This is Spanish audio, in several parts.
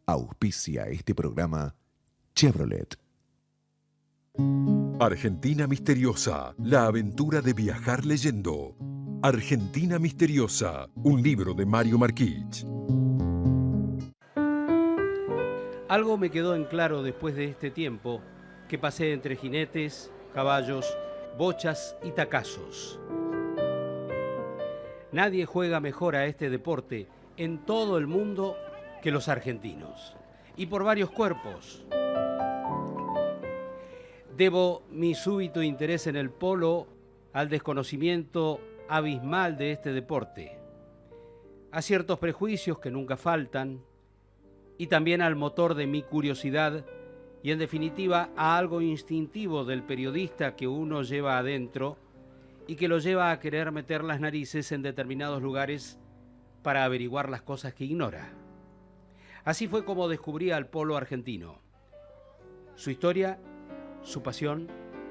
Auspicia este programa Chevrolet. Argentina Misteriosa, la aventura de viajar leyendo. Argentina Misteriosa, un libro de Mario Marquich. Algo me quedó en claro después de este tiempo que pasé entre jinetes, caballos, bochas y tacazos. Nadie juega mejor a este deporte en todo el mundo que los argentinos, y por varios cuerpos. Debo mi súbito interés en el polo al desconocimiento abismal de este deporte, a ciertos prejuicios que nunca faltan, y también al motor de mi curiosidad y, en definitiva, a algo instintivo del periodista que uno lleva adentro y que lo lleva a querer meter las narices en determinados lugares para averiguar las cosas que ignora. Así fue como descubrí al polo argentino, su historia, su pasión,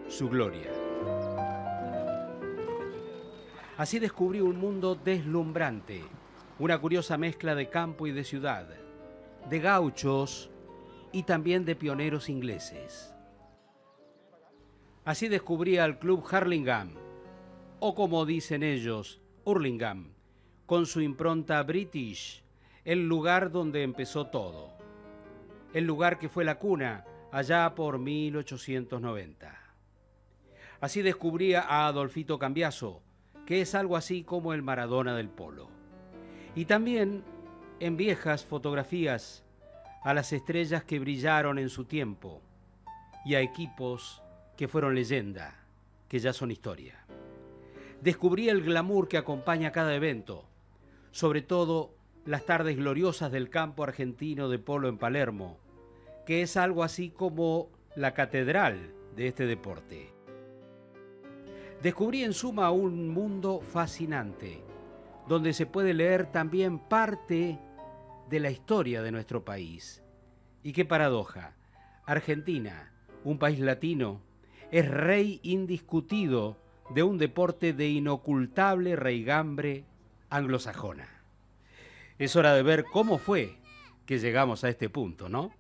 su gloria. Así descubrí un mundo deslumbrante, una curiosa mezcla de campo y de ciudad, de gauchos y también de pioneros ingleses. Así descubrí al club Hurlingham, o como dicen ellos, Hurlingham, con su impronta british, el lugar donde empezó todo, el lugar que fue la cuna allá por 1890. Así descubrí a Adolfito Cambiaso, que es algo así como el Maradona del polo. Y también, en viejas fotografías, a las estrellas que brillaron en su tiempo y a equipos que fueron leyenda, que ya son historia. Descubrí el glamour que acompaña cada evento, sobre todo las tardes gloriosas del campo argentino de polo en Palermo, que es algo así como la catedral de este deporte. Descubrí en suma un mundo fascinante, donde se puede leer también parte de la historia de nuestro país. Y qué paradoja, Argentina, un país latino, es rey indiscutido de un deporte de inocultable raigambre anglosajona. Es hora de ver cómo fue que llegamos a este punto, ¿no?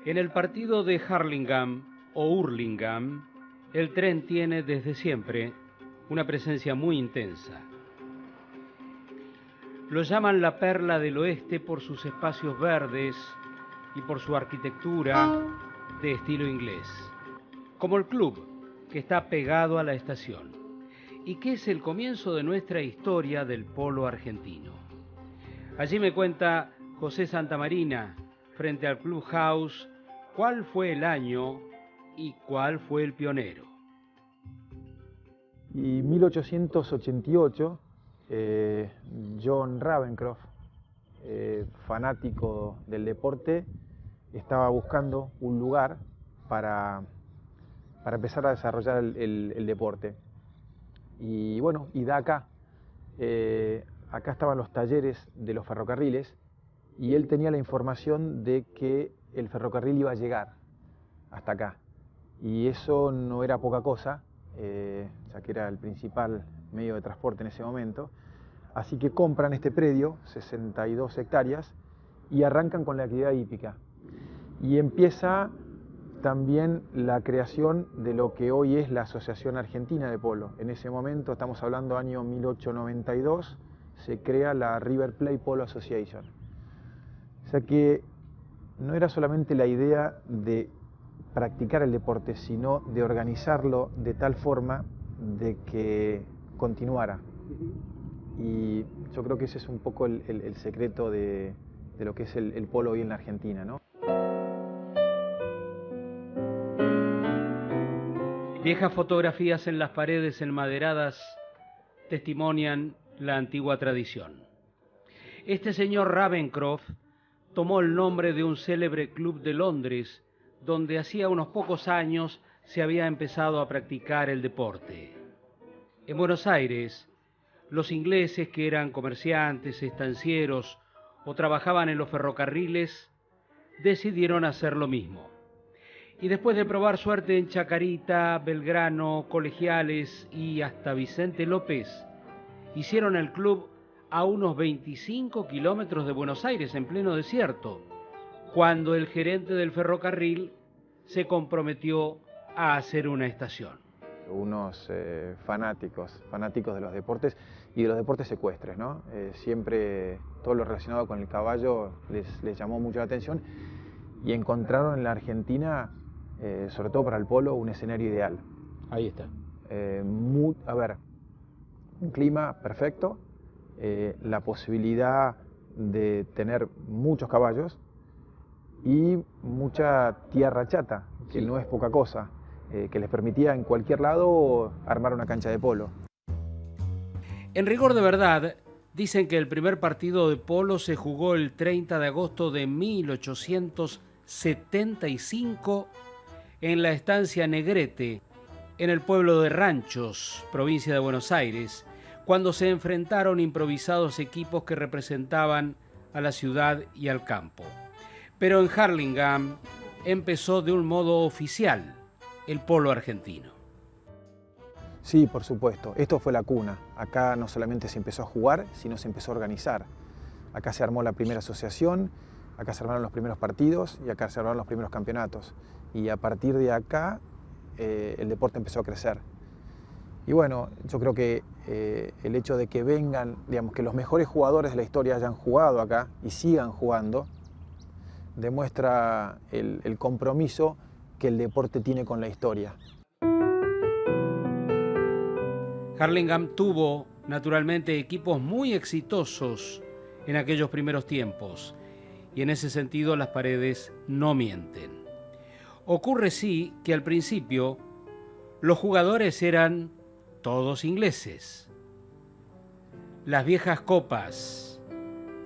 En el partido de Hurlingham o Hurlingham, el tren tiene desde siempre una presencia muy intensa. Lo llaman la perla del oeste por sus espacios verdes y por su arquitectura de estilo inglés, como el club que está pegado a la estación y que es el comienzo de nuestra historia del polo argentino. Allí me cuenta José Santamarina, frente al Clubhouse, cuál fue el año y cuál fue el pionero. Y 1888, John Ravencroft, fanático del deporte, estaba buscando un lugar para empezar a desarrollar el deporte. Y bueno, y da acá. Acá estaban los talleres de los ferrocarriles y él tenía la información de que el ferrocarril iba a llegar hasta acá. Y eso no era poca cosa, ya que era el principal medio de transporte en ese momento. Así que compran este predio, 62 hectáreas, y arrancan con la actividad hípica. Y empieza también la creación de lo que hoy es la Asociación Argentina de Polo. En ese momento, estamos hablando año 1892, se crea la River Plate Polo Association. O sea que no era solamente la idea de practicar el deporte, sino de organizarlo de tal forma de que continuara. Y yo creo que ese es un poco el secreto de lo que es el polo hoy en la Argentina, ¿no? Viejas fotografías en las paredes enmaderadas testimonian la antigua tradición. Este señor Ravenscroft tomó el nombre de un célebre club de Londres, donde hacía unos pocos años se había empezado a practicar el deporte. En Buenos Aires, los ingleses que eran comerciantes, estancieros o trabajaban en los ferrocarriles, decidieron hacer lo mismo. Y después de probar suerte en Chacarita, Belgrano, Colegiales y hasta Vicente López, hicieron el club a unos 25 kilómetros de Buenos Aires, en pleno desierto, cuando el gerente del ferrocarril se comprometió a hacer una estación. Unos fanáticos de los deportes y de los deportes ecuestres, ¿no? Siempre todo lo relacionado con el caballo les llamó mucho la atención y encontraron en la Argentina, sobre todo para el polo, un escenario ideal. Ahí está. A ver, un clima perfecto, la posibilidad de tener muchos caballos y mucha tierra chata, que no es poca cosa, que les permitía en cualquier lado armar una cancha de polo. En rigor de verdad, dicen que el primer partido de polo se jugó el 30 de agosto de 1875 en la estancia Negrete, en el pueblo de Ranchos, provincia de Buenos Aires, cuando se enfrentaron improvisados equipos que representaban a la ciudad y al campo. Pero en Hurlingham empezó de un modo oficial el polo argentino. Sí, por supuesto. Esto fue la cuna. Acá no solamente se empezó a jugar, sino se empezó a organizar. Acá se armó la primera asociación, acá se armaron los primeros partidos y acá se armaron los primeros campeonatos. Y a partir de acá el deporte empezó a crecer. Y bueno, yo creo que el hecho de que vengan, digamos, que los mejores jugadores de la historia hayan jugado acá y sigan jugando, demuestra el compromiso que el deporte tiene con la historia. Hurlingham tuvo, naturalmente, equipos muy exitosos en aquellos primeros tiempos, y en ese sentido las paredes no mienten. Ocurre sí que al principio los jugadores eran todos ingleses. Las viejas copas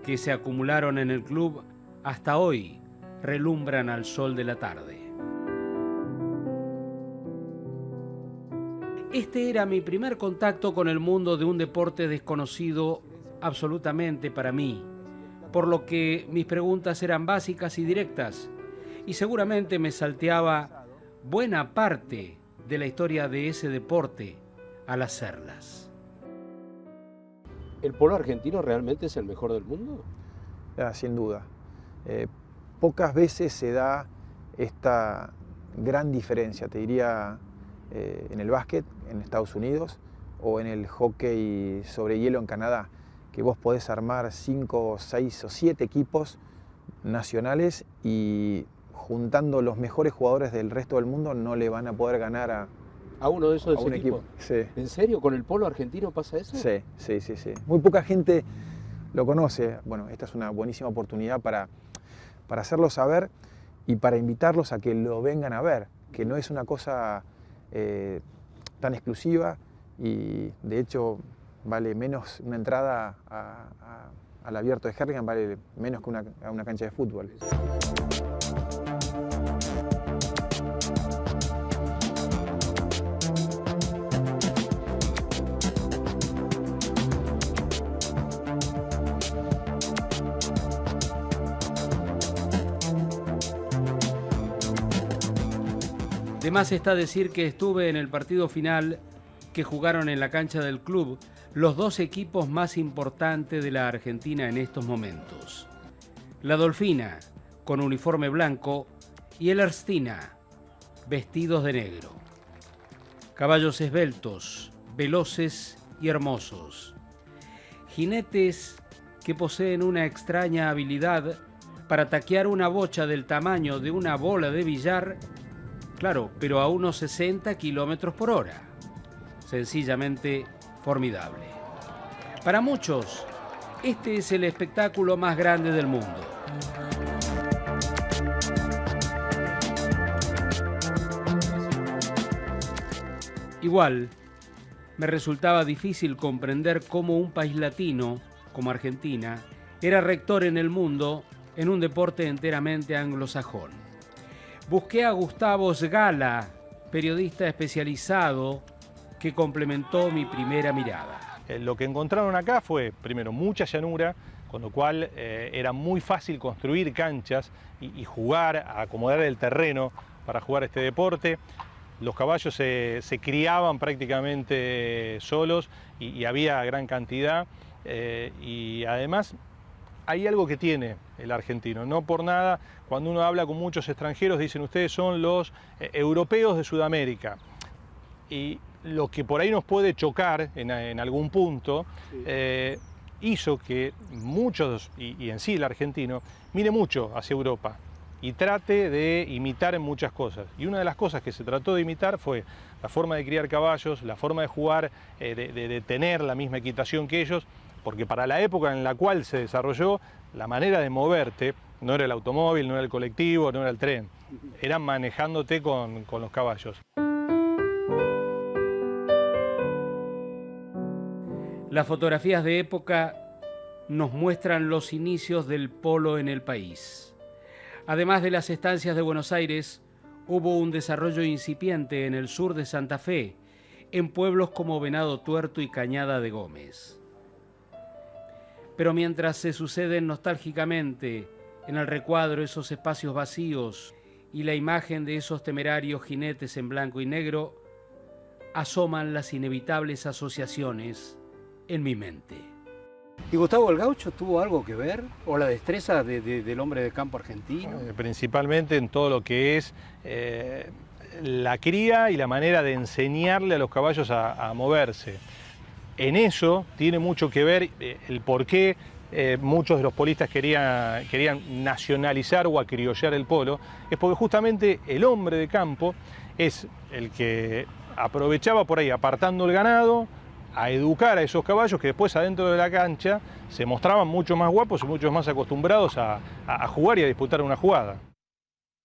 que se acumularon en el club hasta hoy relumbran al sol de la tarde. Este era mi primer contacto con el mundo de un deporte desconocido absolutamente para mí, por lo que mis preguntas eran básicas y directas, y seguramente me salteaba buena parte de la historia de ese deporte al hacerlas. ¿El polo argentino realmente es el mejor del mundo? Sin duda. Pocas veces se da esta gran diferencia, te diría, en el básquet en Estados Unidos o en el hockey sobre hielo en Canadá, que vos podés armar 5, 6 o 7 equipos nacionales y juntando los mejores jugadores del resto del mundo no le van a poder ganar a uno de esos un equipos. Sí. ¿En serio? ¿Con el polo argentino pasa eso? Sí. Muy poca gente lo conoce. Bueno, esta es una buenísima oportunidad para hacerlo saber y para invitarlos a que lo vengan a ver, que no es una cosa tan exclusiva y de hecho vale menos una entrada al abierto de Hurlingham, vale menos que a una cancha de fútbol. De más está decir que estuve en el partido final que jugaron en la cancha del club los dos equipos más importantes de la Argentina en estos momentos. La Dolfina, con uniforme blanco, y el Ernestina, vestidos de negro. Caballos esbeltos, veloces y hermosos. Jinetes que poseen una extraña habilidad para taquear una bocha del tamaño de una bola de billar claro, pero a unos 60 kilómetros por hora. Sencillamente formidable. Para muchos, este es el espectáculo más grande del mundo. Igual, me resultaba difícil comprender cómo un país latino, como Argentina, era rector en el mundo en un deporte enteramente anglosajón. Busqué a Gustavo Sgala, periodista especializado, que complementó mi primera mirada. Lo que encontraron acá fue, primero, mucha llanura, con lo cual era muy fácil construir canchas y jugar, acomodar el terreno para jugar este deporte. Los caballos se criaban prácticamente solos y había gran cantidad. Y además hay algo que tiene el argentino. No por nada, cuando uno habla con muchos extranjeros, dicen ustedes son los europeos de Sudamérica. Y lo que por ahí nos puede chocar en algún punto, hizo que muchos, y en sí el argentino, mire mucho hacia Europa y trate de imitar en muchas cosas. Y una de las cosas que se trató de imitar fue la forma de criar caballos, la forma de jugar, de tener la misma equitación que ellos, porque para la época en la cual se desarrolló, la manera de moverte no era el automóvil, no era el colectivo, no era el tren, era manejándote con los caballos. Las fotografías de época nos muestran los inicios del polo en el país. Además de las estancias de Buenos Aires, hubo un desarrollo incipiente en el sur de Santa Fe, en pueblos como Venado Tuerto y Cañada de Gómez. Pero mientras se suceden nostálgicamente en el recuadro esos espacios vacíos y la imagen de esos temerarios jinetes en blanco y negro, asoman las inevitables asociaciones en mi mente. ¿Y Gustavo el Gaucho tuvo algo que ver? ¿O la destreza del hombre de campo argentino? Principalmente en todo lo que es la cría y la manera de enseñarle a los caballos a moverse. En eso tiene mucho que ver el por qué muchos de los polistas querían nacionalizar o acriollar el polo, es porque justamente el hombre de campo es el que aprovechaba por ahí, apartando el ganado, a educar a esos caballos que después adentro de la cancha se mostraban mucho más guapos y mucho más acostumbrados a jugar y a disputar una jugada.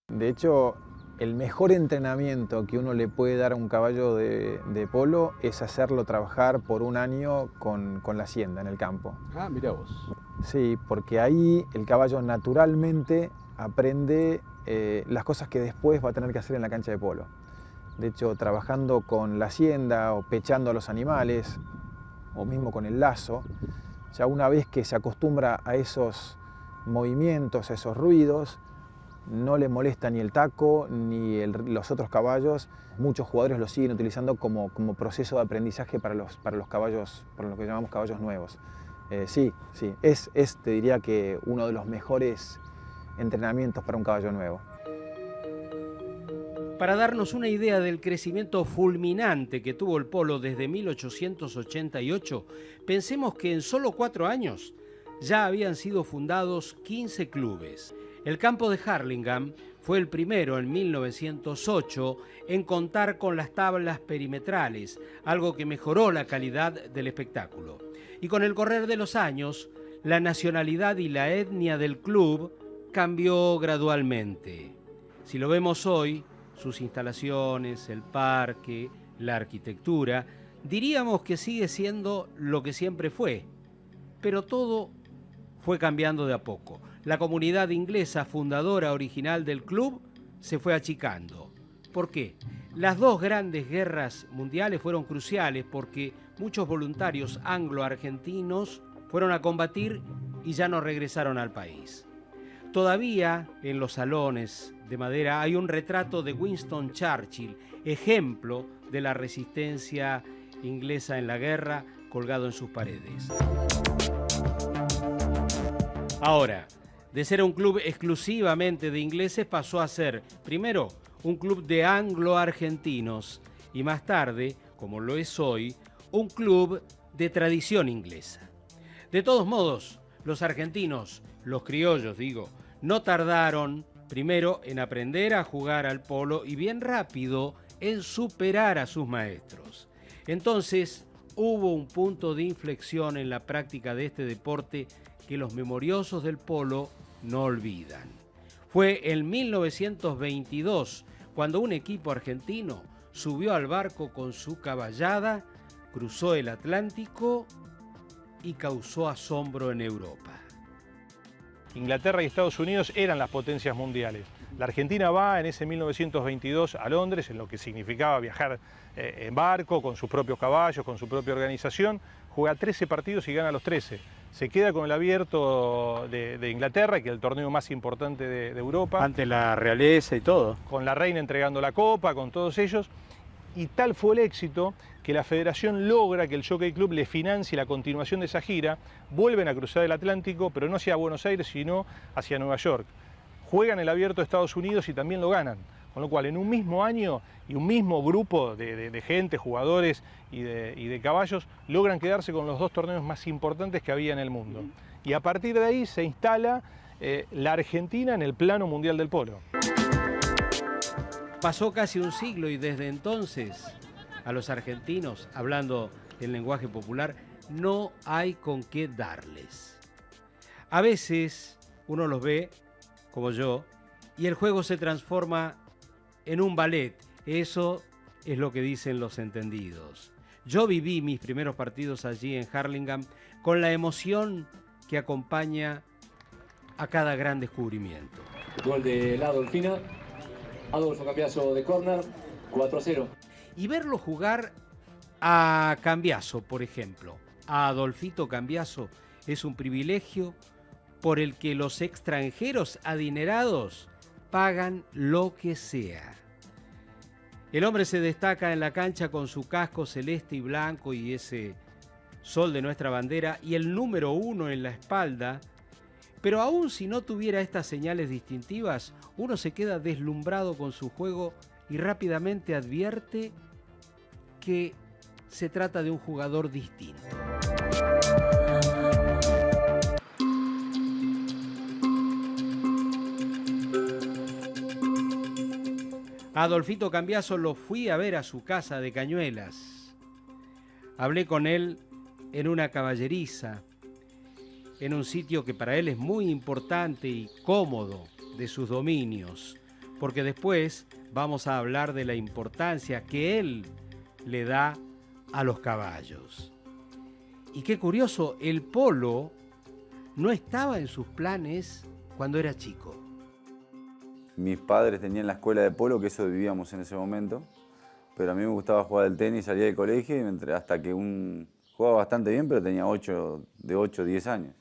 De hecho, el mejor entrenamiento que uno le puede dar a un caballo de polo es hacerlo trabajar por un año con la hacienda en el campo. Ah, mirá vos. Sí, porque ahí el caballo naturalmente aprende las cosas que después va a tener que hacer en la cancha de polo. De hecho, trabajando con la hacienda o pechando a los animales, o mismo con el lazo, ya una vez que se acostumbra a esos movimientos, a esos ruidos, no le molesta ni el taco ni los otros caballos. Muchos jugadores lo siguen utilizando como proceso de aprendizaje para los caballos, para lo que llamamos caballos nuevos. Sí, te diría que uno de los mejores entrenamientos para un caballo nuevo. Para darnos una idea del crecimiento fulminante que tuvo el polo desde 1888, pensemos que en solo 4 años ya habían sido fundados 15 clubes. El campo de Hurlingham fue el primero en 1908 en contar con las tablas perimetrales, algo que mejoró la calidad del espectáculo. Y con el correr de los años, la nacionalidad y la etnia del club cambió gradualmente. Si lo vemos hoy, sus instalaciones, el parque, la arquitectura, diríamos que sigue siendo lo que siempre fue, pero todo fue cambiando de a poco. La comunidad inglesa fundadora original del club se fue achicando. ¿Por qué? Las 2 grandes guerras mundiales fueron cruciales porque muchos voluntarios anglo-argentinos fueron a combatir y ya no regresaron al país. Todavía en los salones de madera hay un retrato de Winston Churchill, ejemplo de la resistencia inglesa en la guerra, colgado en sus paredes. Ahora, de ser un club exclusivamente de ingleses pasó a ser, primero, un club de anglo-argentinos y más tarde, como lo es hoy, un club de tradición inglesa. De todos modos, los argentinos, los criollos digo, no tardaron primero en aprender a jugar al polo y bien rápido en superar a sus maestros. Entonces hubo un punto de inflexión en la práctica de este deporte que los memoriosos del polo no olvidan. Fue en 1922 cuando un equipo argentino subió al barco con su caballada, cruzó el Atlántico y causó asombro en Europa. Inglaterra y Estados Unidos eran las potencias mundiales. La Argentina va en ese 1922 a Londres, en lo que significaba viajar en barco, con sus propios caballos, con su propia organización, juega 13 partidos y gana los 13. Se queda con el Abierto de Inglaterra, que es el torneo más importante de Europa. Ante la realeza y todo. Con la reina entregando la copa, con todos ellos. Y tal fue el éxito que la federación logra que el Jockey Club le financie la continuación de esa gira. Vuelven a cruzar el Atlántico, pero no hacia Buenos Aires, sino hacia Nueva York. Juegan el Abierto de Estados Unidos y también lo ganan. Con lo cual, en un mismo año y un mismo grupo de gente, jugadores y de caballos, logran quedarse con los dos torneos más importantes que había en el mundo. Y a partir de ahí se instala la Argentina en el plano mundial del polo. Pasó casi un siglo y desde entonces a los argentinos, hablando en lenguaje popular, no hay con qué darles. A veces uno los ve, como yo, y el juego se transforma en un ballet. Eso es lo que dicen los entendidos. Yo viví mis primeros partidos allí en Hurlingham con la emoción que acompaña a cada gran descubrimiento. Gol de la Adolfina. Adolfo Cambiaso de córner, 4-0. Y verlo jugar a Cambiaso, por ejemplo, a Adolfito Cambiaso, es un privilegio por el que los extranjeros adinerados pagan lo que sea. El hombre se destaca en la cancha con su casco celeste y blanco y ese sol de nuestra bandera y el número 1 en la espalda. Pero aún si no tuviera estas señales distintivas, uno se queda deslumbrado con su juego y rápidamente advierte que se trata de un jugador distinto. A Adolfito Cambiaso lo fui a ver a su casa de Cañuelas. Hablé con él en una caballeriza, en un sitio que para él es muy importante y cómodo de sus dominios, porque después vamos a hablar de la importancia que él le da a los caballos. Y qué curioso, el polo no estaba en sus planes cuando era chico. Mis padres tenían la escuela de polo, que eso vivíamos en ese momento, pero a mí me gustaba jugar al tenis, salía del colegio y hasta que jugaba bastante bien, pero tenía 8 o 10 años.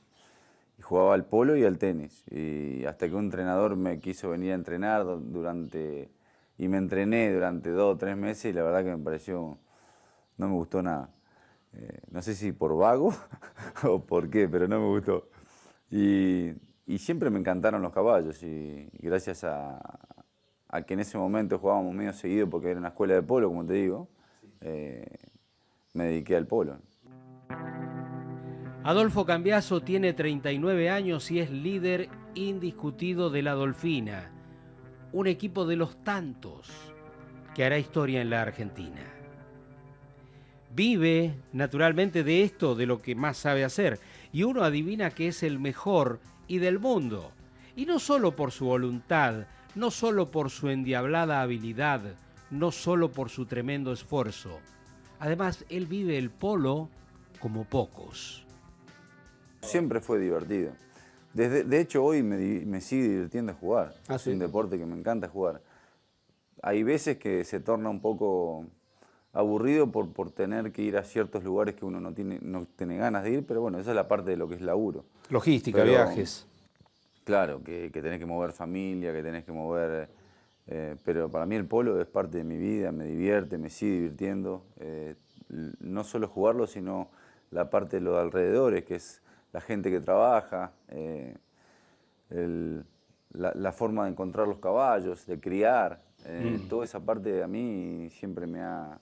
Y jugaba al polo y al tenis. Y hasta que un entrenador me quiso venir a entrenar y me entrené durante 2 o 3 meses y la verdad que me pareció, no me gustó nada. No sé si por vago o por qué, pero no me gustó. Y siempre me encantaron los caballos y gracias a que en ese momento jugábamos medio seguido porque era una escuela de polo, como te digo, me dediqué al polo. Adolfo Cambiaso tiene 39 años y es líder indiscutido de la Adolfina, un equipo de los tantos que hará historia en la Argentina. Vive, naturalmente, de esto, de lo que más sabe hacer, y uno adivina que es el mejor y del mundo. Y no solo por su voluntad, no solo por su endiablada habilidad, no solo por su tremendo esfuerzo. Además, él vive el polo como pocos. Siempre fue divertido. De hecho, hoy me sigue divirtiendo jugar. Es ¿sí? un deporte que me encanta jugar. Hay veces que se torna un poco aburrido por tener que ir a ciertos lugares que uno no tiene ganas de ir, pero bueno, esa es la parte de lo que es laburo. Logística, Pero, viajes. Claro, que tenés que mover familia, que tenés que mover... pero para mí el polo es parte de mi vida, me divierte, me sigue divirtiendo. No solo jugarlo, sino la parte de los alrededores, que es la gente que trabaja, la forma de encontrar los caballos, de criar. Toda esa parte a mí siempre me ha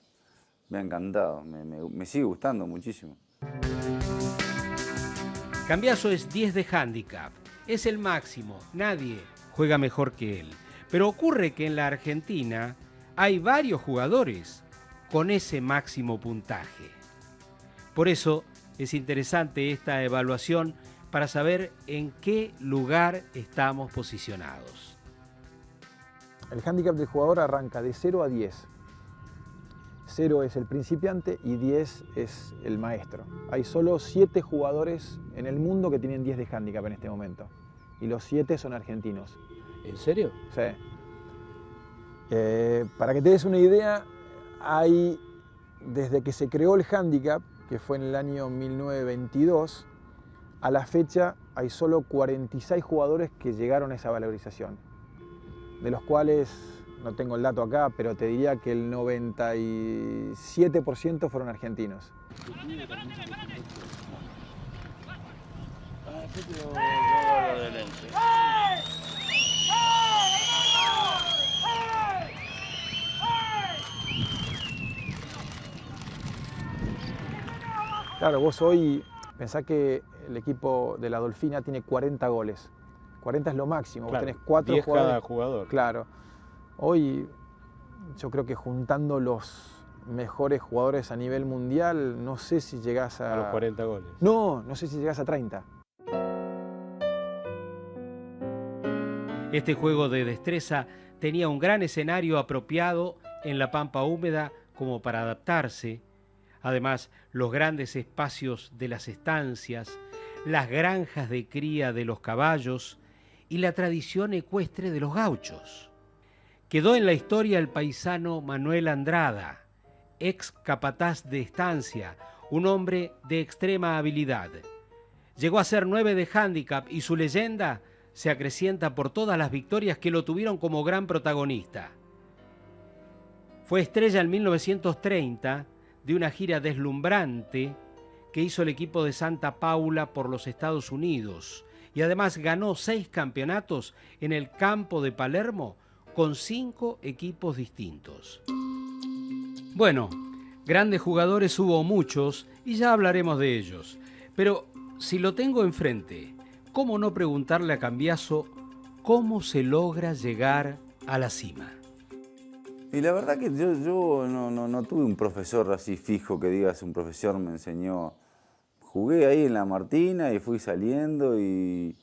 encantado, me sigue gustando muchísimo. Cambiaso es 10 de handicap Es el máximo, nadie juega mejor que él. Pero ocurre que en la Argentina hay varios jugadores con ese máximo puntaje. Por eso es interesante esta evaluación para saber en qué lugar estamos posicionados. El hándicap del jugador arranca de 0 a 10. 0 es el principiante y 10 es el maestro. Hay solo 7 jugadores en el mundo que tienen 10 de hándicap en este momento. Y los 7 son argentinos. ¿En serio? Sí. Para que te des una idea, hay, desde que se creó el hándicap, que fue en el año 1922, a la fecha hay solo 46 jugadores que llegaron a esa valorización, de los cuales, no tengo el dato acá, pero te diría que el 97% fueron argentinos. Claro, vos hoy pensás que el equipo de la Dolfina tiene 40 goles. 40 es lo máximo, Claro, vos tenés 4 10 jugadores. cada jugador. Claro. Hoy yo creo que juntando los mejores jugadores a nivel mundial, no sé si llegás a... A los 40 goles. No sé si llegás a 30. Este juego de destreza tenía un gran escenario apropiado en la pampa húmeda como para adaptarse. Además, los grandes espacios de las estancias, las granjas de cría de los caballos y la tradición ecuestre de los gauchos. Quedó en la historia el paisano Manuel Andrada, ex capataz de estancia, un hombre de extrema habilidad. Llegó a ser 9 de hándicap y su leyenda se acrecienta por todas las victorias que lo tuvieron como gran protagonista. Fue estrella en 1930 de una gira deslumbrante que hizo el equipo de Santa Paula por los Estados Unidos y además ganó 6 campeonatos en el campo de Palermo con 5 equipos distintos. Bueno, grandes jugadores hubo muchos y ya hablaremos de ellos, pero si lo tengo enfrente, ¿cómo no preguntarle a Cambiaso cómo se logra llegar a la cima? Y la verdad que yo no tuve un profesor así fijo que digas, un profesor me enseñó. Jugué ahí en la Martina y fui saliendo y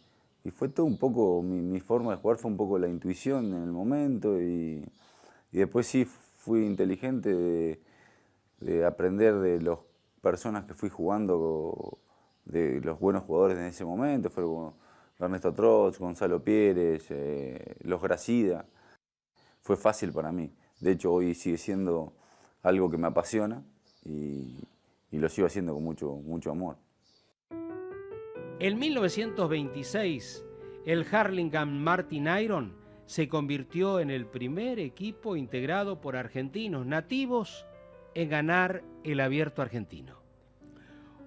fue todo un poco, mi forma de jugar fue un poco la intuición en el momento y después sí fui inteligente de aprender de las personas que fui jugando, de los buenos jugadores en ese momento, fueron Ernesto Trotz, Gonzalo Pieres, los Gracida. Fue fácil para mí. De hecho, hoy sigue siendo algo que me apasiona y lo sigo haciendo con mucho amor. En 1926, el Hurlingham Martin Iron se convirtió en el primer equipo integrado por argentinos nativos en ganar el Abierto Argentino.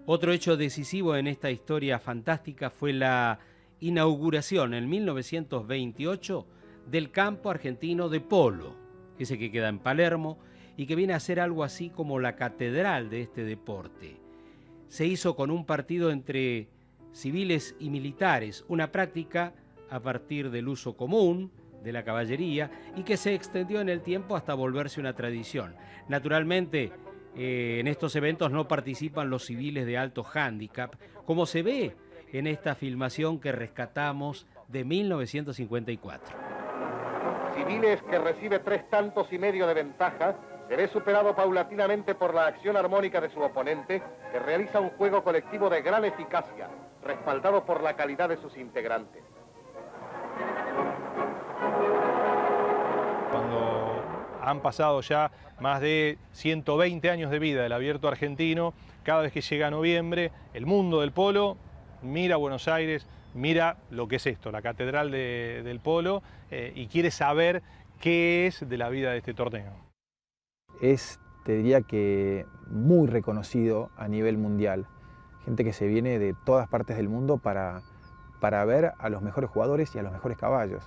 Otro hecho decisivo en esta historia fantástica fue la inauguración en 1928 del campo argentino de polo, ese que queda en Palermo y que viene a ser algo así como la catedral de este deporte. Se hizo con un partido entre civiles y militares, una práctica a partir del uso común de la caballería y que se extendió en el tiempo hasta volverse una tradición. Naturalmente, en estos eventos no participan los civiles de alto hándicap, como se ve en esta filmación que rescatamos de 1954. Civiles que recibe 3 tantos y medio de ventaja, se ve superado paulatinamente por la acción armónica de su oponente, que realiza un juego colectivo de gran eficacia, respaldado por la calidad de sus integrantes. Cuando han pasado ya más de 120 años de vida del Abierto Argentino, cada vez que llega noviembre, el mundo del polo mira a Buenos Aires, mira lo que es esto, la catedral del polo, y quiere saber qué es de la vida de este torneo. Es, te diría que, muy reconocido a nivel mundial. Gente que se viene de todas partes del mundo para ver a los mejores jugadores y a los mejores caballos.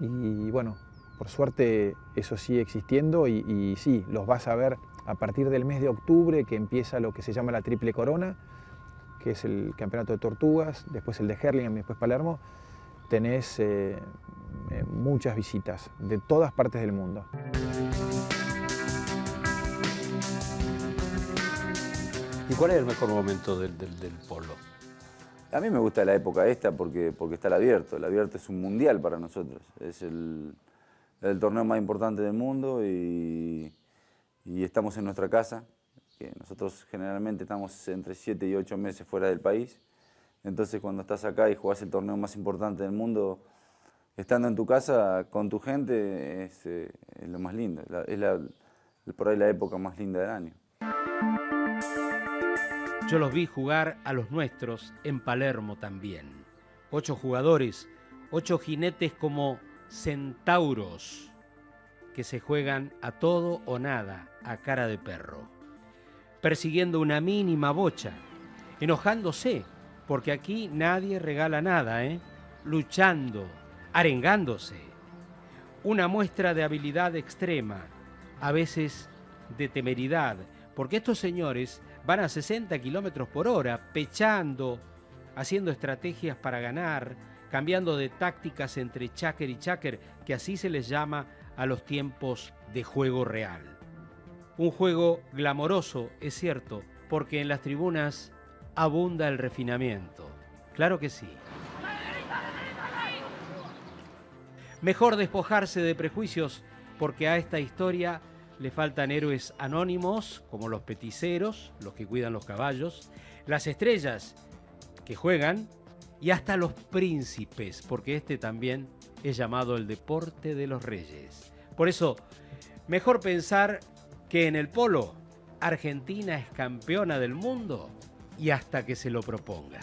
Y bueno, por suerte eso sigue existiendo y sí, los vas a ver a partir del mes de octubre, que empieza lo que se llama la Triple Corona, que es el campeonato de tortugas, después el de Hurlingham y después Palermo, tenés muchas visitas de todas partes del mundo. ¿Y cuál es el mejor momento del polo? A mí me gusta la época esta porque está el Abierto. El Abierto es un mundial para nosotros. Es el torneo más importante del mundo y estamos en nuestra casa. Que nosotros generalmente estamos entre 7 y 8 meses fuera del país. Entonces cuando estás acá y jugás el torneo más importante del mundo, estando en tu casa con tu gente es lo más lindo. Es por ahí la época más linda del año. Yo los vi jugar a los nuestros en Palermo también. 8 jugadores, 8 jinetes como centauros que se juegan a todo o nada a cara de perro, persiguiendo una mínima bocha, enojándose, porque aquí nadie regala nada, luchando, arengándose. Una muestra de habilidad extrema, a veces de temeridad, porque estos señores van a 60 kilómetros por hora, pechando, haciendo estrategias para ganar, cambiando de tácticas entre cháquer y cháquer, que así se les llama a los tiempos de juego real. Un juego glamoroso, es cierto, porque en las tribunas abunda el refinamiento. Claro que sí. Mejor despojarse de prejuicios, porque a esta historia le faltan héroes anónimos, como los peticeros, los que cuidan los caballos, las estrellas que juegan, y hasta los príncipes, porque este también es llamado el deporte de los reyes. Por eso, mejor pensar que en el polo, Argentina es campeona del mundo y hasta que se lo proponga.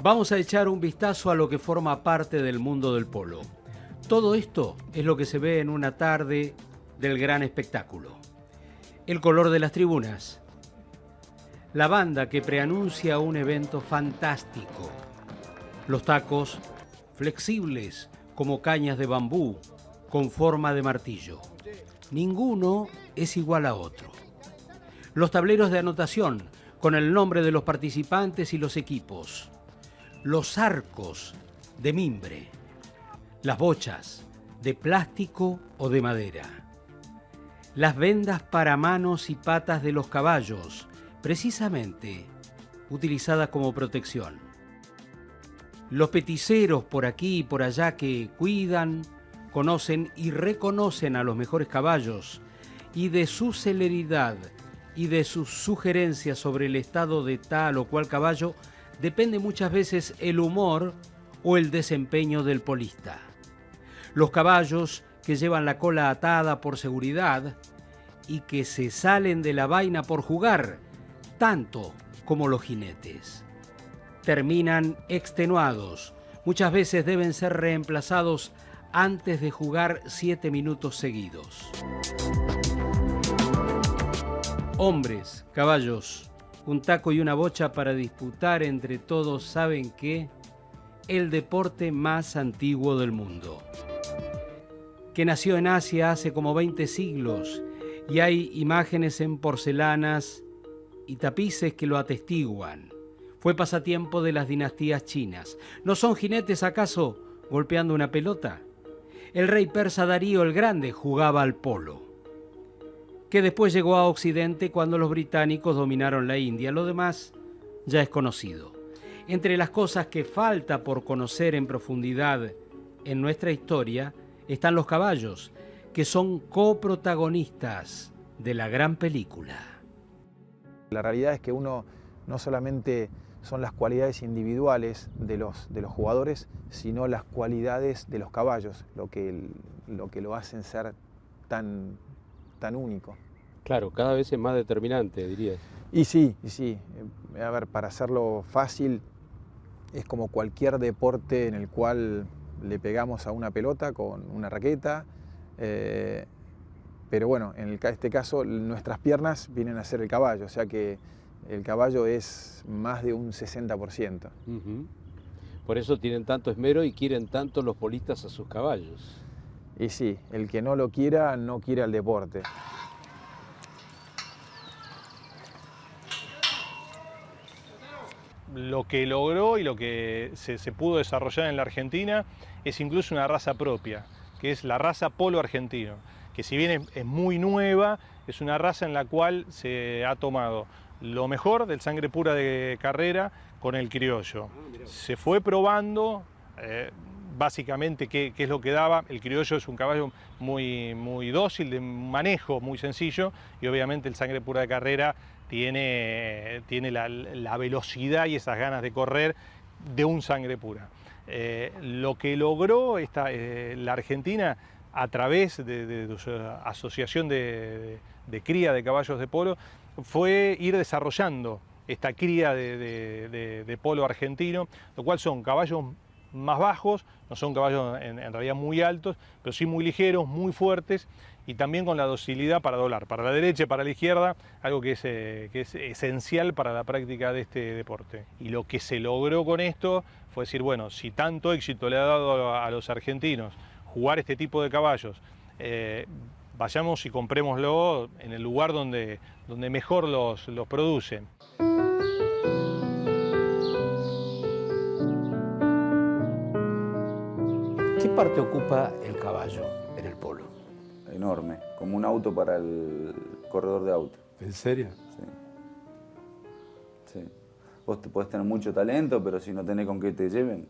Vamos a echar un vistazo a lo que forma parte del mundo del polo. Todo esto es lo que se ve en una tarde del gran espectáculo. El color de las tribunas. La banda que preanuncia un evento fantástico. Los tacos flexibles como cañas de bambú con forma de martillo. Ninguno es igual a otro. Los tableros de anotación con el nombre de los participantes y los equipos. Los arcos de mimbre, las bochas de plástico o de madera, las vendas para manos y patas de los caballos, precisamente utilizadas como protección, los peticeros por aquí y por allá que cuidan, conocen y reconocen a los mejores caballos y de su celeridad y de sus sugerencias sobre el estado de tal o cual caballo depende muchas veces el humor o el desempeño del polista. Los caballos que llevan la cola atada por seguridad y que se salen de la vaina por jugar, tanto como los jinetes. Terminan extenuados, muchas veces deben ser reemplazados antes de jugar 7 minutos seguidos. Hombres, caballos, un taco y una bocha para disputar entre todos, ¿saben qué? El deporte más antiguo del mundo. Que nació en Asia hace como 20 siglos y hay imágenes en porcelanas y tapices que lo atestiguan. Fue pasatiempo de las dinastías chinas. ¿No son jinetes acaso golpeando una pelota? El rey persa Darío el Grande jugaba al polo, que después llegó a Occidente cuando los británicos dominaron la India. Lo demás ya es conocido. Entre las cosas que falta por conocer en profundidad en nuestra historia están los caballos, que son coprotagonistas de la gran película. La realidad es que uno no solamente son las cualidades individuales de los jugadores, sino las cualidades de los caballos, lo que lo hacen ser tan único. Claro, cada vez es más determinante, dirías. Y sí. A ver, para hacerlo fácil, es como cualquier deporte en el cual le pegamos a una pelota con una raqueta, Pero bueno, en este caso nuestras piernas vienen a ser el caballo, o sea que el caballo es más de un 60%. Por eso tienen tanto esmero y quieren tanto los polistas a sus caballos. Y sí, el que no lo quiera, no quiere al deporte. Lo que logró y lo que se pudo desarrollar en la Argentina es incluso una raza propia, que es la raza polo argentino, que si bien es muy nueva, es una raza en la cual se ha tomado lo mejor del sangre pura de carrera con el criollo. Se fue probando básicamente qué es lo que daba. El criollo es un caballo muy dócil, de manejo muy sencillo, y obviamente el sangre pura de carrera tiene la velocidad y esas ganas de correr de un sangre pura. Lo que logró la Argentina a través de su asociación de cría de caballos de polo fue ir desarrollando esta cría de polo argentino, lo cual son caballos más bajos, no son caballos en realidad muy altos, pero sí muy ligeros, muy fuertes, y también con la docilidad para doblar, para la derecha y para la izquierda, algo que es esencial para la práctica de este deporte. Y lo que se logró con esto fue decir, bueno, si tanto éxito le ha dado a los argentinos jugar este tipo de caballos, vayamos y comprémoslo en el lugar donde mejor los producen. ¿Qué parte ocupa el caballo en el polo? Enorme, como un auto para el corredor de auto. ¿En serio? Sí. Vos podés tener mucho talento, pero si no tenés con qué te lleven,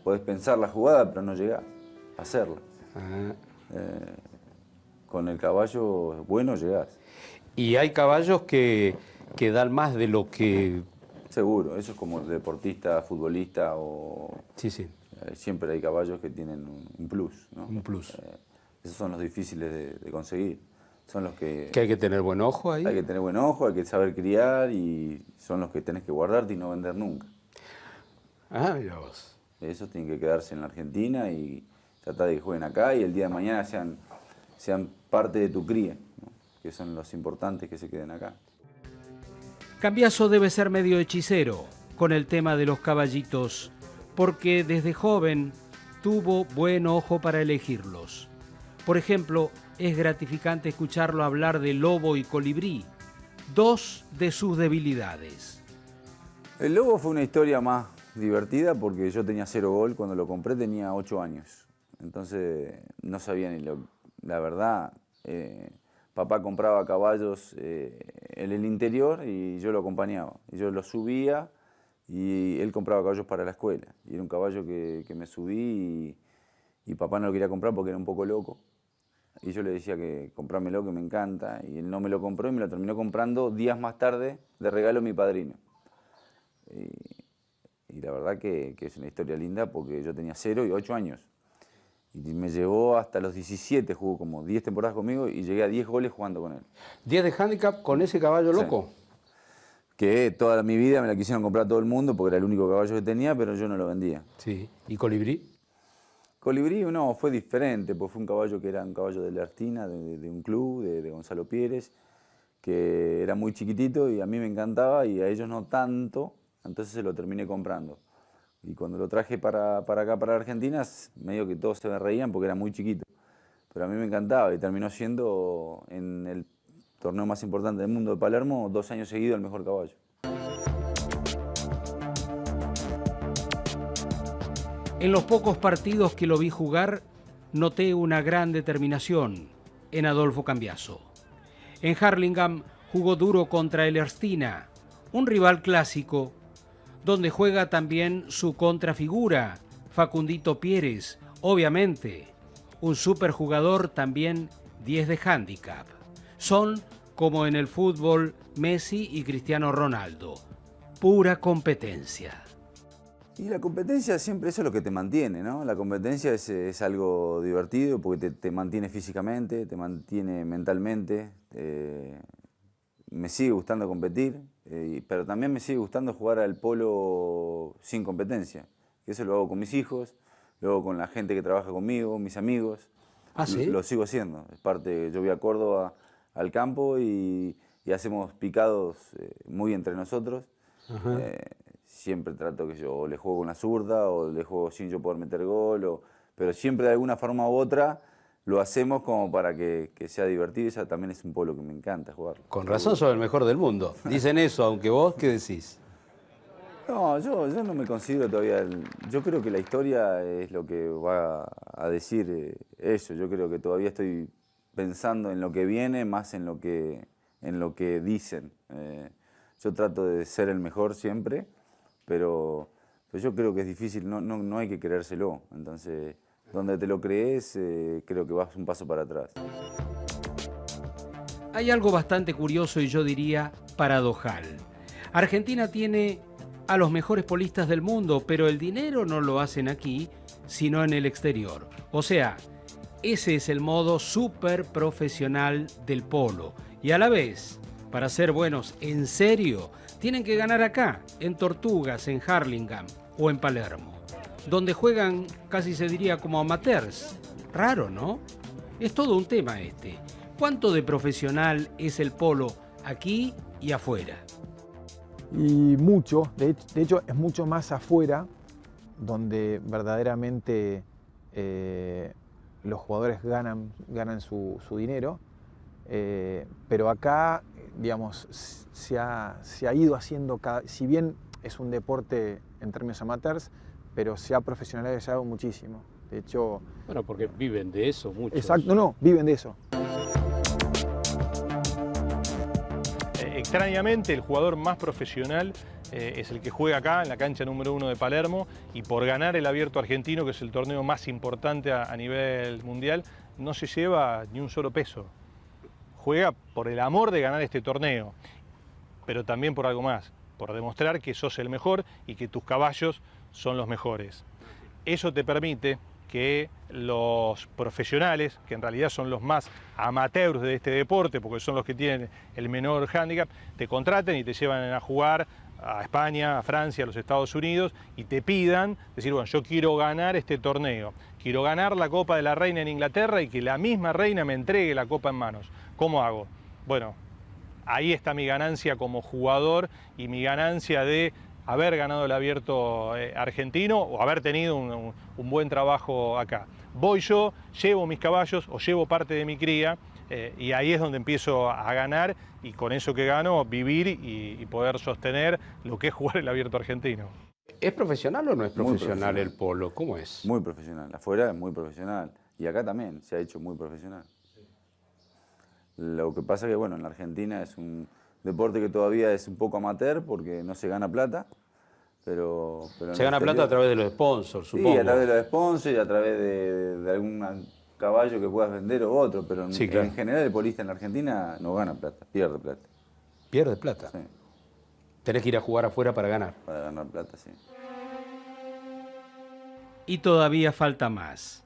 podés pensar la jugada, pero no llegás a hacerla. Con el caballo bueno llegás. Y hay caballos que dan más de lo que... Seguro, eso es como deportista, futbolista o... Sí, sí. Siempre hay caballos que tienen un plus, ¿no? Un plus. Esos son los difíciles de conseguir. Son los que... Que hay que tener buen ojo ahí. Hay que tener buen ojo, hay que saber criar y son los que tenés que guardarte y no vender nunca. Ah, mira vos. Esos tienen que quedarse en la Argentina y tratar de que jueguen acá y el día de mañana sean parte de tu cría, ¿no? Que son los importantes que se queden acá. Cambiaso debe ser medio hechicero con el tema de los caballitos, porque desde joven tuvo buen ojo para elegirlos. Por ejemplo, es gratificante escucharlo hablar de Lobo y Colibrí, dos de sus debilidades. El Lobo fue una historia más divertida porque yo tenía 0 gol, cuando lo compré tenía 8 años. Entonces no sabía ni la verdad. Papá compraba caballos en el interior y yo lo acompañaba. Y yo lo subía y él compraba caballos para la escuela. Y era un caballo que me subí y papá no lo quería comprar porque era un poco loco. Y yo le decía que comprámelo, que me encanta. Y él no me lo compró y me lo terminó comprando días más tarde de regalo mi padrino. Y la verdad que es una historia linda porque yo tenía 0 y 8 años. Y me llevó hasta los 17, jugó como 10 temporadas conmigo y llegué a 10 goles jugando con él. ¿10 de handicap con ese caballo loco? Sí. Que toda mi vida me la quisieron comprar todo el mundo porque era el único caballo que tenía, pero yo no lo vendía. Sí. ¿Y Colibrí? Colibrí no, fue diferente, porque fue un caballo que era un caballo de Lertina, de un club, de Gonzalo Pieres, que era muy chiquitito y a mí me encantaba y a ellos no tanto, entonces se lo terminé comprando. Y cuando lo traje para acá, para Argentina, medio que todos se me reían porque era muy chiquito. Pero a mí me encantaba y terminó siendo en el torneo más importante del mundo de Palermo 2 años seguidos el mejor caballo. En los pocos partidos que lo vi jugar, noté una gran determinación en Adolfo Cambiaso. En Hurlingham jugó duro contra el Ercina, un rival clásico, donde juega también su contrafigura, Facundito Pieres, obviamente, un superjugador también 10 de handicap. Son, como en el fútbol, Messi y Cristiano Ronaldo, pura competencia. Y la competencia siempre eso es lo que te mantiene, ¿no? La competencia es algo divertido porque te mantiene físicamente, te mantiene mentalmente. Me sigue gustando competir, pero también me sigue gustando jugar al polo sin competencia. Eso lo hago con mis hijos, lo hago con la gente que trabaja conmigo, mis amigos. ¿Ah, sí? Lo sigo haciendo. Es parte, yo voy a Córdoba al campo y hacemos picados muy entre nosotros. Siempre trato que yo le juego con la zurda o le juego sin yo poder meter gol, pero siempre de alguna forma u otra lo hacemos como para que sea divertido. Esa también es un polo que me encanta jugar. Con razón sos el mejor del mundo. Dicen eso, aunque vos, ¿qué decís? No, yo no me considero todavía... Yo creo que la historia es lo que va a decir eso. Yo creo que todavía estoy pensando en lo que viene más en lo que dicen. Yo trato de ser el mejor siempre, pero yo creo que es difícil, no hay que creérselo. Entonces, donde te lo crees, creo que vas un paso para atrás. Hay algo bastante curioso y yo diría paradojal. Argentina tiene a los mejores polistas del mundo, pero el dinero no lo hacen aquí, sino en el exterior. O sea, ese es el modo súper profesional del polo. Y a la vez, para ser buenos en serio, tienen que ganar acá, en Tortugas, en Hurlingham o en Palermo, donde juegan casi se diría como amateurs. Raro, ¿no? Es todo un tema este. ¿Cuánto de profesional es el polo aquí y afuera? Y mucho, de hecho es mucho más afuera, donde verdaderamente los jugadores ganan su dinero, pero acá, digamos, se ha ido haciendo, si bien es un deporte en términos amateurs, pero se ha profesionalizado muchísimo. De hecho... Bueno, porque viven de eso muchos. Exacto, no, viven de eso. Extrañamente, el jugador más profesional es el que juega acá, en la cancha número 1 de Palermo, y por ganar el Abierto Argentino, que es el torneo más importante a nivel mundial, no se lleva ni un solo peso. Juega por el amor de ganar este torneo, pero también por algo más, por demostrar que sos el mejor y que tus caballos son los mejores. Eso te permite que los profesionales, que en realidad son los más amateurs de este deporte, porque son los que tienen el menor hándicap, te contraten y te llevan a jugar a España, a Francia, a los Estados Unidos, y te pidan, decir, bueno, yo quiero ganar este torneo, quiero ganar la Copa de la Reina en Inglaterra y que la misma reina me entregue la copa en manos. ¿Cómo hago? Bueno, ahí está mi ganancia como jugador y mi ganancia de haber ganado el Abierto argentino o haber tenido un buen trabajo acá. Voy yo, llevo mis caballos o llevo parte de mi cría y ahí es donde empiezo a ganar y con eso que gano vivir y poder sostener lo que es jugar el Abierto argentino. ¿Es profesional o no es profesional el polo? ¿Cómo es? Muy profesional. Afuera es muy profesional y acá también se ha hecho muy profesional. Lo que pasa es que, bueno, en la Argentina es un deporte que todavía es un poco amateur porque no se gana plata, pero se gana plata a través de los sponsors, supongo. Sí, a través de los sponsors y a través de algún caballo que puedas vender o otro, pero sí, claro. En general el polista en la Argentina no gana plata, pierde plata. ¿Pierde plata? Sí. Tenés que ir a jugar afuera para ganar. Para ganar plata, sí. Y todavía falta más.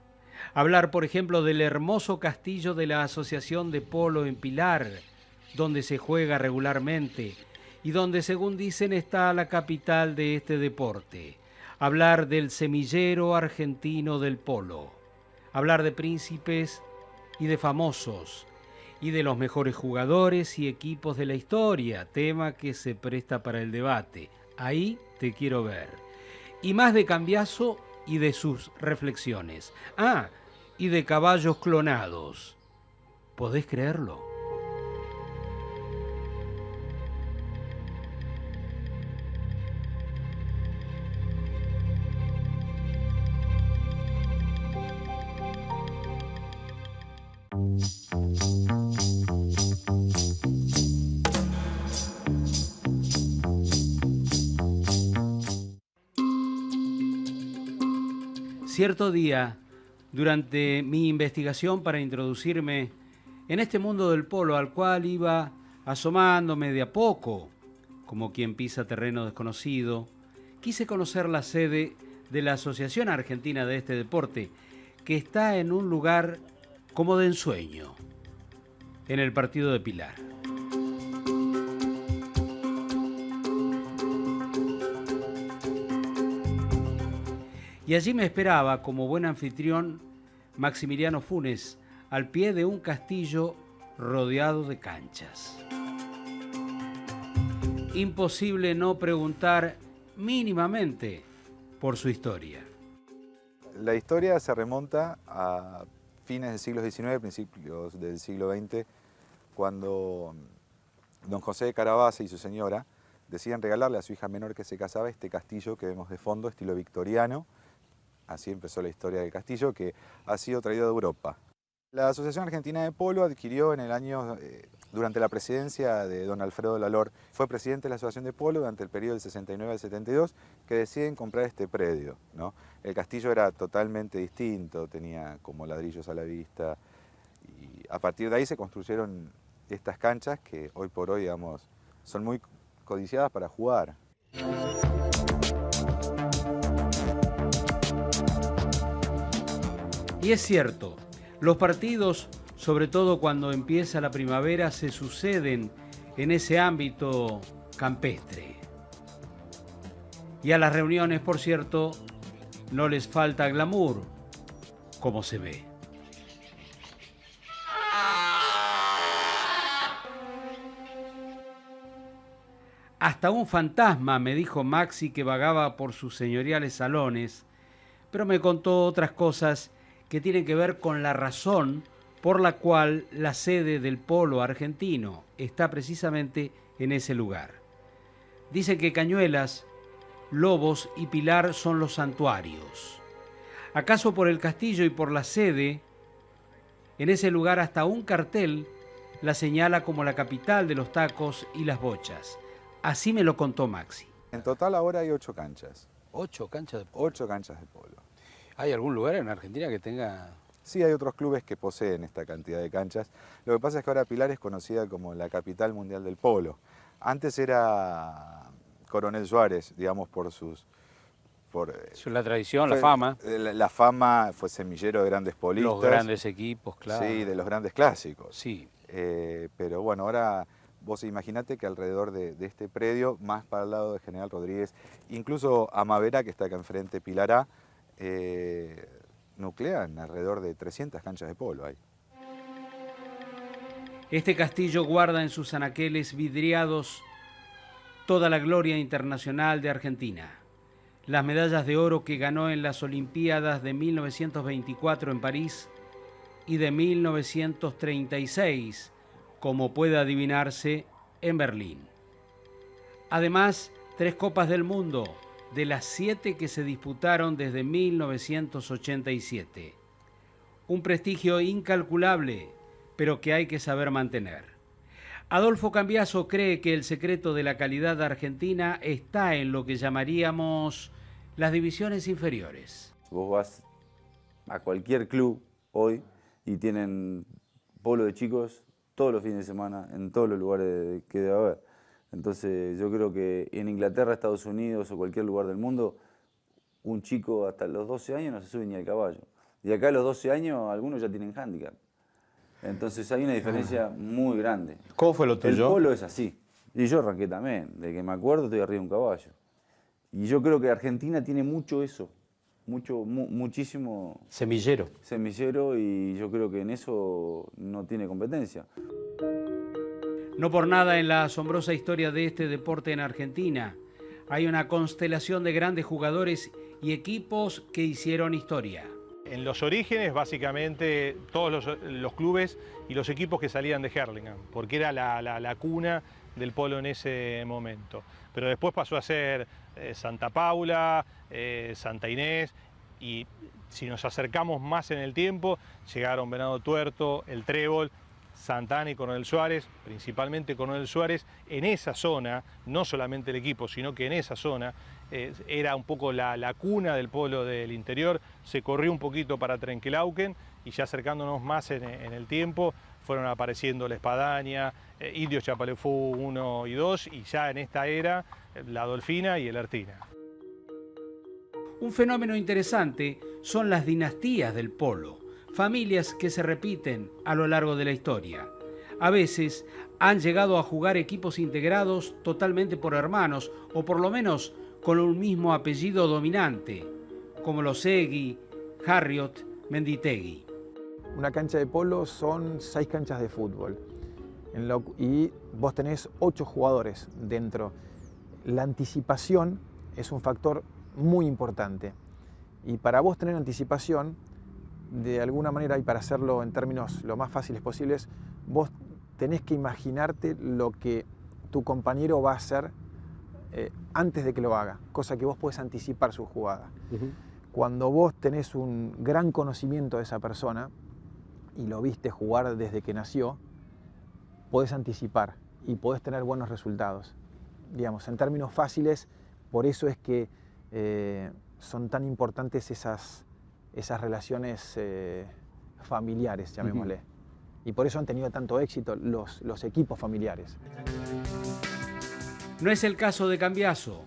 Hablar, por ejemplo, del hermoso castillo de la Asociación de Polo en Pilar, donde se juega regularmente y donde, según dicen, está la capital de este deporte. Hablar del semillero argentino del polo. Hablar de príncipes y de famosos y de los mejores jugadores y equipos de la historia, tema que se presta para el debate. Ahí te quiero ver. Y más de Cambiaso y de sus reflexiones. Ah, y de caballos clonados. ¿Podés creerlo? Cierto día, durante mi investigación para introducirme en este mundo del polo al cual iba asomándome de a poco, como quien pisa terreno desconocido, quise conocer la sede de la Asociación Argentina de este deporte, que está en un lugar como de ensueño, en el partido de Pilar. Y allí me esperaba, como buen anfitrión, Maximiliano Funes, al pie de un castillo rodeado de canchas. Imposible no preguntar mínimamente por su historia. La historia se remonta a fines del siglo XIX, principios del siglo XX, cuando don José de Carabasa y su señora deciden regalarle a su hija menor que se casaba este castillo que vemos de fondo, estilo victoriano. Así empezó la historia del castillo, que ha sido traído de Europa. La Asociación Argentina de Polo adquirió en el año, durante la presidencia de don Alfredo Lalor, fue presidente de la Asociación de Polo durante el periodo del 69 al 72, que deciden comprar este predio, ¿no? El castillo era totalmente distinto, tenía como ladrillos a la vista, y a partir de ahí se construyeron estas canchas que hoy por hoy, digamos, son muy codiciadas para jugar. Y es cierto, los partidos, sobre todo cuando empieza la primavera, se suceden en ese ámbito campestre. Y a las reuniones, por cierto, no les falta glamour, como se ve. Hasta un fantasma, me dijo Maxi, que vagaba por sus señoriales salones, pero me contó otras cosas que tienen que ver con la razón por la cual la sede del polo argentino está precisamente en ese lugar. Dicen que Cañuelas, Lobos y Pilar son los santuarios. ¿Acaso por el castillo y por la sede? En ese lugar hasta un cartel la señala como la capital de los tacos y las bochas. Así me lo contó Maxi. En total ahora hay 8 canchas. ¿8 canchas de polo? 8 canchas de polo. ¿Hay algún lugar en Argentina que tenga...? Sí, hay otros clubes que poseen esta cantidad de canchas. Lo que pasa es que ahora Pilar es conocida como la capital mundial del polo. Antes era Coronel Suárez, digamos, por sus... la tradición, la fama. La fama, fue semillero de grandes polistas. Los grandes equipos, claro. Sí, de los grandes clásicos. Sí. Pero bueno, ahora vos imaginate que alrededor de este predio, más para el lado de General Rodríguez, incluso Amavera, que está acá enfrente, Pilará, nuclean alrededor de 300 canchas de polo hay. Este castillo guarda en sus anaqueles vidriados toda la gloria internacional de Argentina. Las medallas de oro que ganó en las Olimpiadas de 1924 en París y de 1936, como puede adivinarse, en Berlín. Además, 3 Copas del Mundo, de las 7 que se disputaron desde 1987. Un prestigio incalculable, pero que hay que saber mantener. Adolfo Cambiaso cree que el secreto de la calidad argentina está en lo que llamaríamos las divisiones inferiores. Vos vas a cualquier club hoy y tienen polo de chicos todos los fines de semana, en todos los lugares que debe haber. Entonces yo creo que en Inglaterra, Estados Unidos o cualquier lugar del mundo, un chico hasta los 12 años no se sube ni al caballo. Y acá a los 12 años algunos ya tienen hándicap. Entonces hay una diferencia muy grande. ¿Cómo fue lo tuyo? El polo es así. Y yo arranqué también. De que me acuerdo estoy arriba de un caballo. Y yo creo que Argentina tiene mucho eso. Muchísimo... Semillero. Semillero, y yo creo que en eso no tiene competencia. No por nada en la asombrosa historia de este deporte en Argentina hay una constelación de grandes jugadores y equipos que hicieron historia. En los orígenes, básicamente, todos los clubes y los equipos que salían de Hurlingham, porque era la cuna del polo en ese momento. Pero después pasó a ser Santa Paula, Santa Inés, y si nos acercamos más en el tiempo, llegaron Venado Tuerto, el Trébol, Santa Ana y Coronel Suárez, principalmente Coronel Suárez. En esa zona, no solamente el equipo, sino que en esa zona era un poco la cuna del polo del interior. Se corrió un poquito para Trenquelauquen y ya acercándonos más en el tiempo fueron apareciendo la Espadaña, Indios Chapalefú 1 y 2, y ya en esta era la Dolfina y el Ertina. Un fenómeno interesante son las dinastías del polo, familias que se repiten a lo largo de la historia. A veces han llegado a jugar equipos integrados totalmente por hermanos, o por lo menos con un mismo apellido dominante, como los Egui, Harriot, Menditegui. una cancha de polo son 6 canchas de fútbol y vos tenés 8 jugadores dentro. La anticipación es un factor muy importante y para vos tener anticipación, de alguna manera, y para hacerlo en términos lo más fáciles posibles, vos tenés que imaginarte lo que tu compañero va a hacer antes de que lo haga, cosa que vos podés anticipar su jugada. Cuando vos tenés un gran conocimiento de esa persona y lo viste jugar desde que nació, podés anticipar y podés tener buenos resultados. Digamos, en términos fáciles, por eso es que son tan importantes esas relaciones familiares, llamémosle. Y por eso han tenido tanto éxito los equipos familiares. No es el caso de Cambiaso,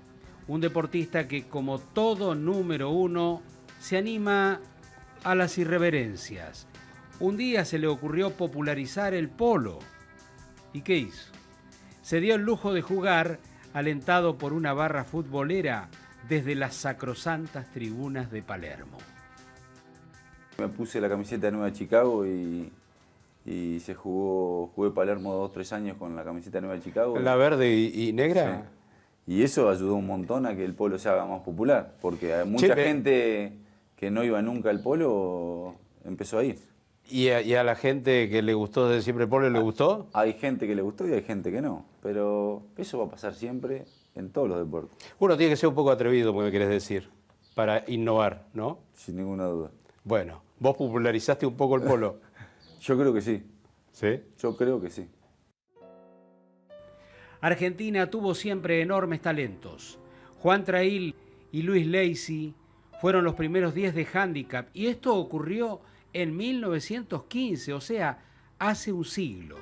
un deportista que, como todo número 1, se anima a las irreverencias. Un día se le ocurrió popularizar el polo. ¿Y qué hizo? Se dio el lujo de jugar, alentado por una barra futbolera, desde las sacrosantas tribunas de Palermo. Me puse la camiseta de Nueva Chicago y jugué Palermo 2 o 3 años con la camiseta de Nueva Chicago. ¿La verde y negra? Sí. Y eso ayudó un montón a que el polo se haga más popular, porque hay mucha gente que no iba nunca al polo empezó a ir. ¿Y a la gente que le gustó desde siempre el polo le gustó? Hay gente que le gustó y hay gente que no, pero eso va a pasar siempre en todos los deportes. Uno tiene que ser un poco atrevido, me querés decir, para innovar, ¿no? Sin ninguna duda. Bueno, ¿vos popularizaste un poco el polo? Yo creo que sí. ¿Sí? Yo creo que sí. Argentina tuvo siempre enormes talentos. Juan Trail y Luis Lacy fueron los primeros 10 de handicap y esto ocurrió en 1915, o sea, hace un siglo.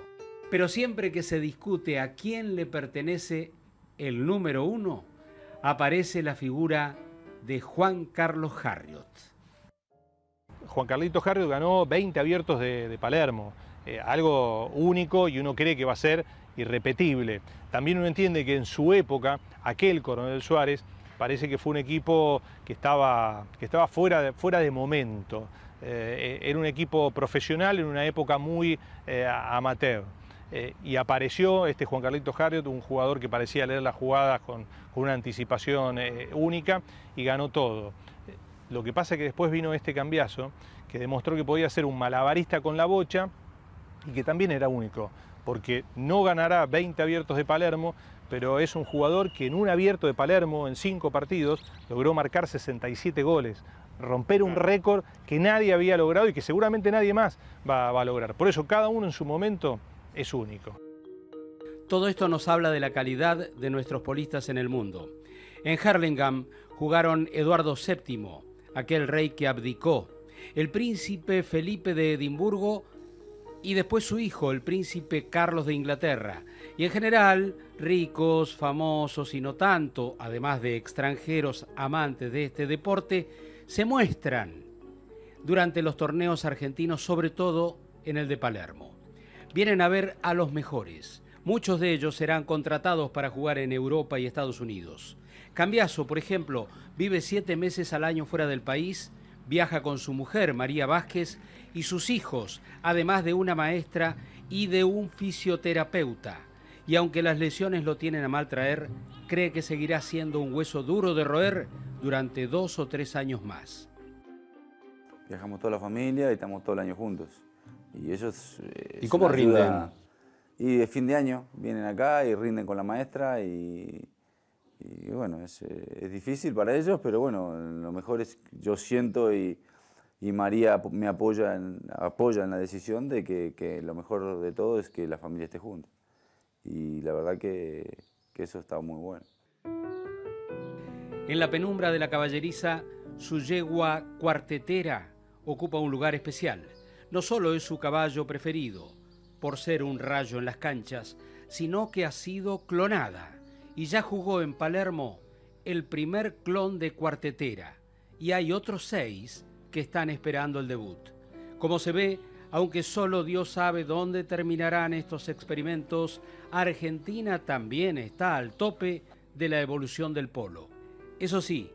Pero siempre que se discute a quién le pertenece el número 1, aparece la figura de Juan Carlos Harriot. Juan Carlito Harriot ganó 20 abiertos de Palermo, algo único y uno cree que va a ser irrepetible. También uno entiende que en su época, aquel Coronel Suárez, parece que fue un equipo que estaba fuera de momento. Era un equipo profesional en una época muy amateur. Y apareció este Juan Carlito Harriot, un jugador que parecía leer las jugadas con una anticipación única y ganó todo. Lo que pasa es que después vino este Cambiaso, que demostró que podía ser un malabarista con la bocha y que también era único, porque no ganará 20 abiertos de Palermo, pero es un jugador que en un abierto de Palermo, en 5 partidos, logró marcar 67 goles, romper un récord que nadie había logrado y que seguramente nadie más va a lograr. Por eso cada uno en su momento es único. Todo esto nos habla de la calidad de nuestros polistas en el mundo. En Hurlingham jugaron Eduardo VII, aquel rey que abdicó, el príncipe Felipe de Edimburgo y después su hijo, el príncipe Carlos de Inglaterra. Y en general, ricos, famosos y no tanto, además de extranjeros amantes de este deporte, se muestran durante los torneos argentinos, sobre todo en el de Palermo. Vienen a ver a los mejores. Muchos de ellos serán contratados para jugar en Europa y Estados Unidos. Cambiaso, por ejemplo, vive 7 meses al año fuera del país, viaja con su mujer, María Vázquez, y sus hijos, además de una maestra y de un fisioterapeuta. Y aunque las lesiones lo tienen a mal traer, cree que seguirá siendo un hueso duro de roer durante 2 o 3 años más. Viajamos toda la familia y estamos todo el año juntos. Y ellos... ¿Y cómo rinden? Y de fin de año vienen acá y rinden con la maestra y bueno, es difícil para ellos, pero bueno, lo mejor es, yo siento y María me apoya en la decisión de que lo mejor de todo es que la familia esté junta. Y la verdad que eso está muy bueno. En la penumbra de la caballeriza, su yegua cuartetera ocupa un lugar especial. No solo es su caballo preferido, por ser un rayo en las canchas, sino que ha sido clonada. Y ya jugó en Palermo el primer clon de cuartetera. Y hay otros 6 que están esperando el debut. Como se ve, aunque solo Dios sabe dónde terminarán estos experimentos, Argentina también está al tope de la evolución del polo. Eso sí,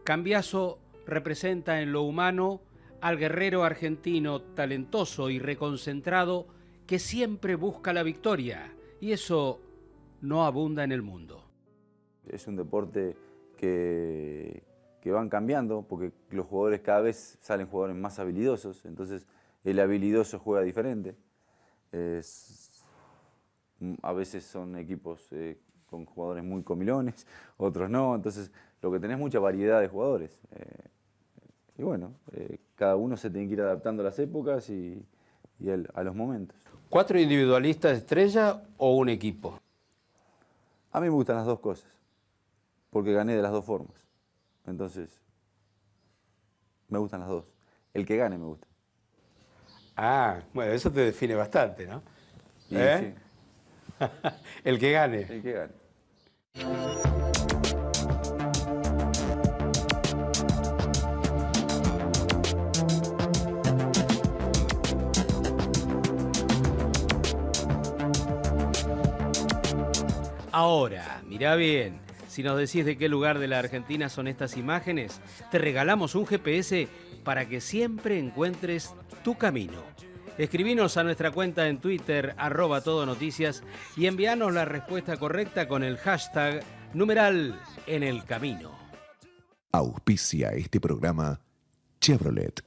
Cambiaso representa en lo humano al guerrero argentino talentoso y reconcentrado que siempre busca la victoria, y eso no abunda en el mundo. Es un deporte que van cambiando, porque los jugadores cada vez salen jugadores más habilidosos, entonces el habilidoso juega diferente. A veces son equipos con jugadores muy comilones, otros no, entonces lo que tenés es mucha variedad de jugadores. Y bueno, cada uno se tiene que ir adaptando a las épocas y a los momentos. ¿4 individualistas estrella o un equipo? A mí me gustan las dos cosas, porque gané de las dos formas. Entonces, me gustan las dos. El que gane me gusta. Ah, bueno, eso te define bastante, ¿no? Sí. El que gane. El que gane. Ahora, mirá bien, si nos decís de qué lugar de la Argentina son estas imágenes, te regalamos un GPS para que siempre encuentres tu camino. Escribinos a nuestra cuenta en Twitter, @todonoticias, y envíanos la respuesta correcta con el hashtag #EnElCamino. Auspicia este programa Chevrolet.